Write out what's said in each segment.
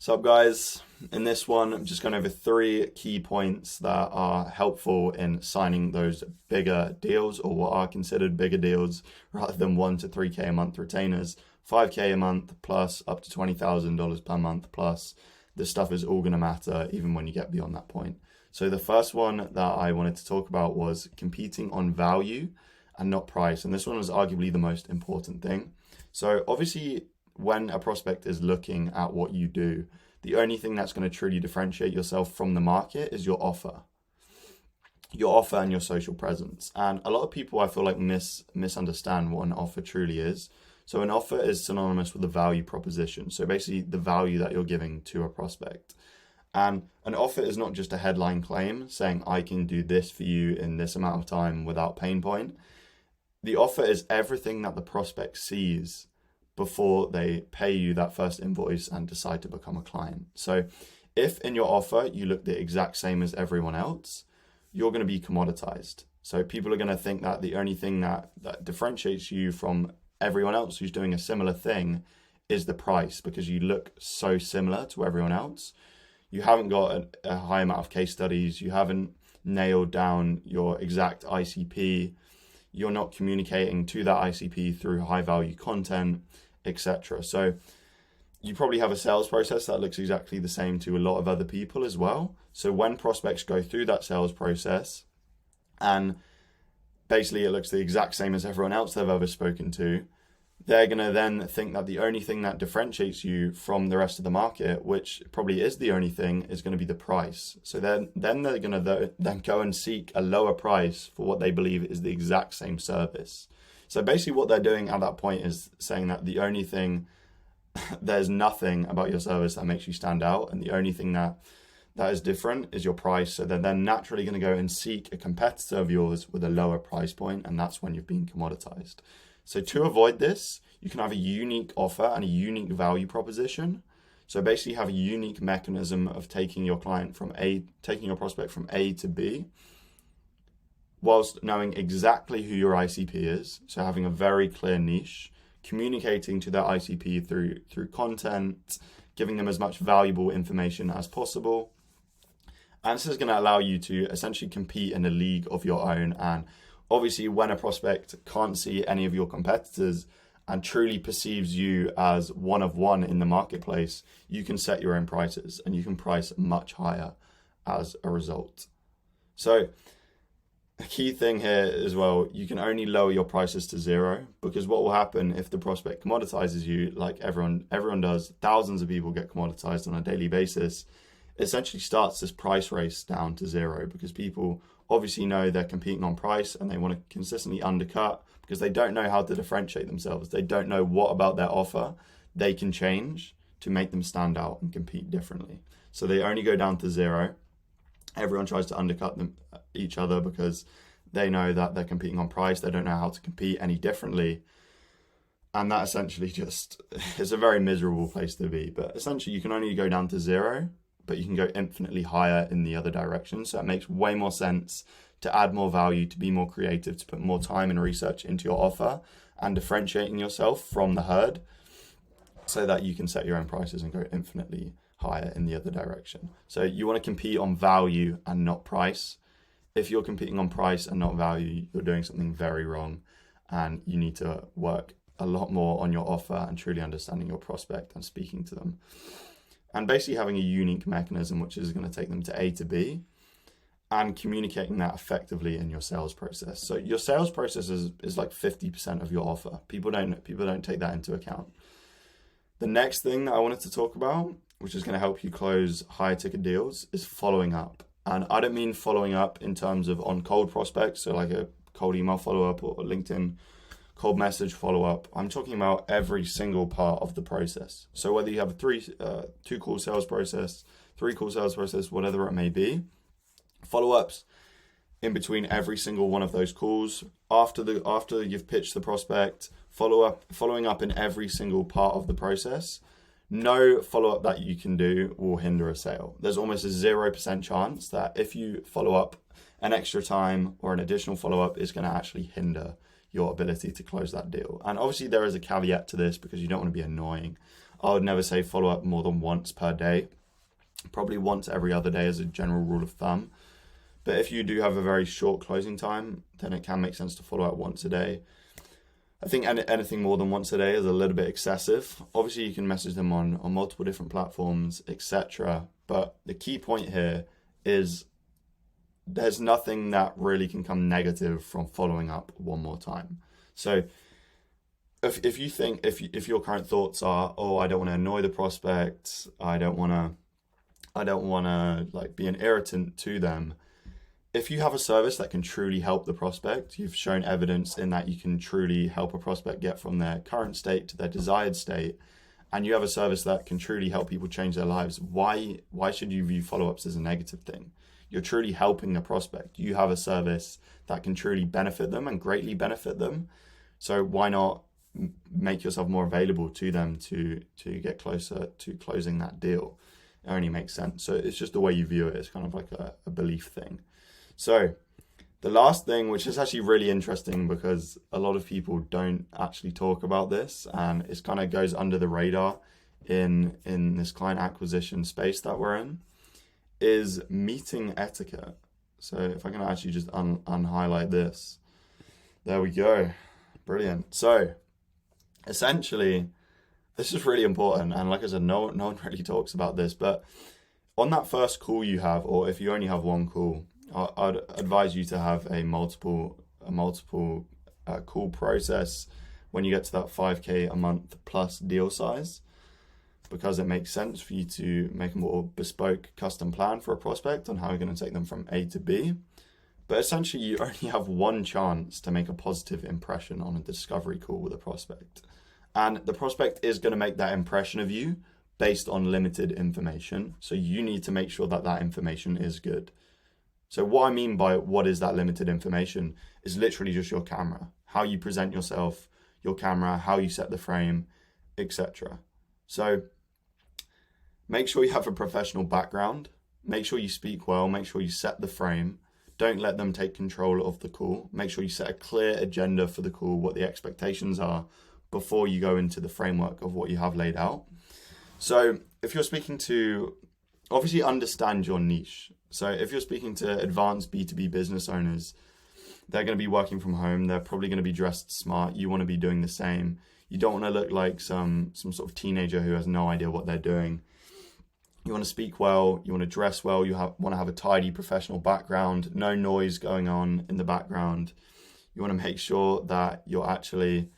So up guys, in this one, I'm just going over 3 key points that are helpful in signing those bigger deals or what are considered bigger deals rather than 1 to 3K a month retainers, 5K a month plus up to $20,000 per month plus. This stuff is all going to matter even when you get beyond that point. So the first one that I wanted to talk about was competing on value and not price. And this one was arguably the most important thing. So obviously, when a prospect is looking at what you do, the only thing that's going to truly differentiate yourself from the market is your offer and your social presence. And a lot of people, I feel like, misunderstand what an offer truly is. So an offer is synonymous with a value proposition. So basically the value that you're giving to a prospect. And an offer is not just a headline claim saying, I can do this for you in this amount of time without pain point. The offer is everything that the prospect sees before they pay you that first invoice and decide to become a client. So if in your offer you look the exact same as everyone else, you're going to be commoditized. So people are going to think that the only thing that differentiates you from everyone else who's doing a similar thing is the price, because you look so similar to everyone else. You haven't got a high amount of case studies. You haven't nailed down your exact ICP. You're not communicating to that ICP through high value content, etc. So you probably have a sales process that looks exactly the same to a lot of other people as well. So when prospects go through that sales process and basically it looks the exact same as everyone else they've ever spoken to, they're going to then think that the only thing that differentiates you from the rest of the market, which probably is the only thing, is going to be the price. So then they're going to then go and seek a lower price for what they believe is the exact same service. So basically what they're doing at that point is saying that the only thing, there's nothing about your service that makes you stand out, and the only thing that is different is your price. So they're then naturally going to go and seek a competitor of yours with a lower price point, and that's when you've been commoditized. So to avoid this, you can have a unique offer and a unique value proposition. So basically have a unique mechanism of taking your prospect from A to B, whilst knowing exactly who your ICP is. So having a very clear niche, communicating to that ICP through content, giving them as much valuable information as possible. And this is going to allow you to essentially compete in a league of your own. And obviously, when a prospect can't see any of your competitors and truly perceives you as one of one in the marketplace, you can set your own prices and you can price much higher as a result. So a key thing here as well, you can only lower your prices to zero, because what will happen if the prospect commoditizes you, like everyone does, thousands of people get commoditized on a daily basis, it essentially starts this price race down to zero, because people obviously know they're competing on price and they want to consistently undercut because they don't know how to differentiate themselves. They don't know what about their offer they can change to make them stand out and compete differently. So they only go down to zero. Everyone tries to undercut each other because they know that they're competing on price. They don't know how to compete any differently. And that essentially just is a very miserable place to be. But essentially you can only go down to zero, but you can go infinitely higher in the other direction. So it makes way more sense to add more value, to be more creative, to put more time and research into your offer and differentiating yourself from the herd so that you can set your own prices and go infinitely higher in the other direction. So you want to compete on value and not price. If you're competing on price and not value, you're doing something very wrong, and you need to work a lot more on your offer and truly understanding your prospect and speaking to them. And basically having a unique mechanism which is going to take them to A to B and communicating that effectively in your sales process. So your sales process is like 50% of your offer. People don't take that into account. The next thing that I wanted to talk about, which is going to help you close higher ticket deals, is following up. And I don't mean following up in terms of on cold prospects, so like a cold email follow-up or LinkedIn cold message follow-up. I'm talking about every single part of the process. So whether you have a 2-call sales process, 3-call sales process, whatever it may be, follow-ups in between every single one of those calls, after you've pitched the prospect, following up in every single part of the process. No follow-up that you can do will hinder a sale. There's almost a 0% chance that if you follow up an extra time or an additional follow-up is going to actually hinder your ability to close that deal. And obviously there is a caveat to this because you don't want to be annoying. I would never say follow up more than once per day. Probably once every other day as a general rule of thumb. But if you do have a very short closing time, then it can make sense to follow up once a day. I think anything more than once a day is a little bit excessive. Obviously, you can message them on multiple different platforms, etc. But the key point here is there's nothing that really can come negative from following up one more time. So if you think, if your current thoughts are, oh, I don't want to annoy the prospect, I don't want to like be an irritant to them. If you have a service that can truly help the prospect, you've shown evidence in that you can truly help a prospect get from their current state to their desired state, and you have a service that can truly help people change their lives, why should you view follow-ups as a negative thing? You're truly helping the prospect. You have a service that can truly benefit them and greatly benefit them. So why not make yourself more available to them to get closer to closing that deal? It only makes sense. So it's just the way you view it. It's kind of like a belief thing. So the last thing, which is actually really interesting because a lot of people don't actually talk about this, and it kind of goes under the radar in this client acquisition space that we're in, is meeting etiquette. So if I can actually just unhighlight this. There we go. Brilliant. So essentially, this is really important. And like I said, no one really talks about this, but on that first call you have, or if you only have one call, I'd advise you to have a multiple call process when you get to that 5K a month plus deal size, because it makes sense for you to make a more bespoke custom plan for a prospect on how you're going to take them from A to B. But essentially, you only have one chance to make a positive impression on a discovery call with a prospect. And the prospect is going to make that impression of you based on limited information. So you need to make sure that that information is good. So what I mean by what is that limited information is literally just your camera, how you present yourself, your camera, how you set the frame, etc. So make sure you have a professional background, make sure you speak well, make sure you set the frame. Don't let them take control of the call. Make sure you set a clear agenda for the call, what the expectations are before you go into the framework of what you have laid out. So if you're speaking to, obviously understand your niche. So if you're speaking to advanced B2B business owners, they're going to be working from home. They're probably going to be dressed smart. You want to be doing the same. You don't want to look like some sort of teenager who has no idea what they're doing. You want to speak well. You want to dress well. You want to have a tidy professional background. No noise going on in the background. You want to make sure that you're actually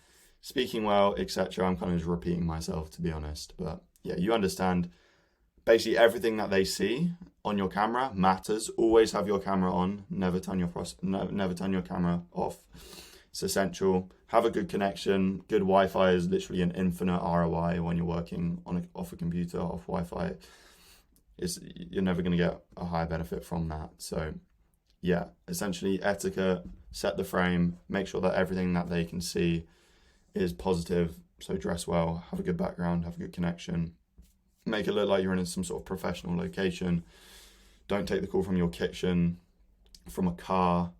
speaking well, etc. I'm kind of just repeating myself, to be honest. But yeah, you understand. Basically, everything that they see on your camera matters. Always have your camera on. Never turn your camera off. It's essential. Have a good connection. Good Wi-Fi is literally an infinite ROI when you're working off a computer, off Wi-Fi. You're never going to get a higher benefit from that. So yeah, essentially etiquette, set the frame, make sure that everything that they can see is positive. So dress well, have a good background, have a good connection. Make it look like you're in some sort of professional location. Don't take the call from your kitchen, from a car,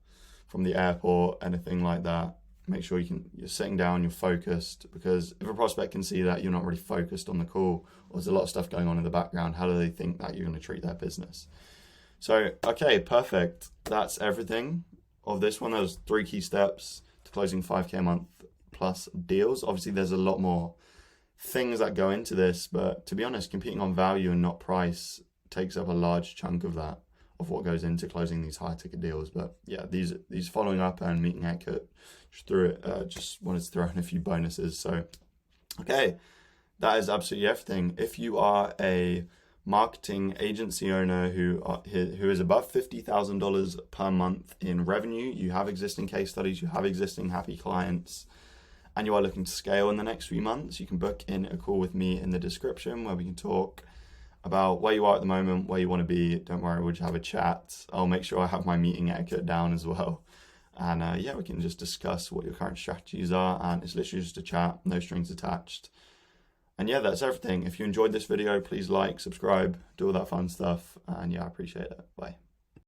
from the airport, anything like that. Make sure you're sitting down, you're focused, because if a prospect can see that you're not really focused on the call, or there's a lot of stuff going on in the background, how do they think that you're going to treat their business? So, okay, perfect. That's everything of this one. There's 3 key steps to closing 5K a month plus deals. Obviously, there's a lot more things that go into this, but to be honest, competing on value and not price takes up a large chunk of that, of what goes into closing these high ticket deals. But yeah, these following up and meeting etiquette, just wanted to throw in a few bonuses. So okay, that is absolutely everything. If you are a marketing agency owner who is above $50,000 per month in revenue, you have existing case studies, you have existing happy clients, and you are looking to scale in the next few months, you can book in a call with me in the description where we can talk about where you are at the moment, where you want to be. Don't worry, we'll just have a chat. I'll make sure I have my meeting etiquette down as well. And yeah, we can just discuss what your current strategies are. And it's literally just a chat, no strings attached. And yeah, that's everything. If you enjoyed this video, please like, subscribe, do all that fun stuff. And yeah, I appreciate it. Bye.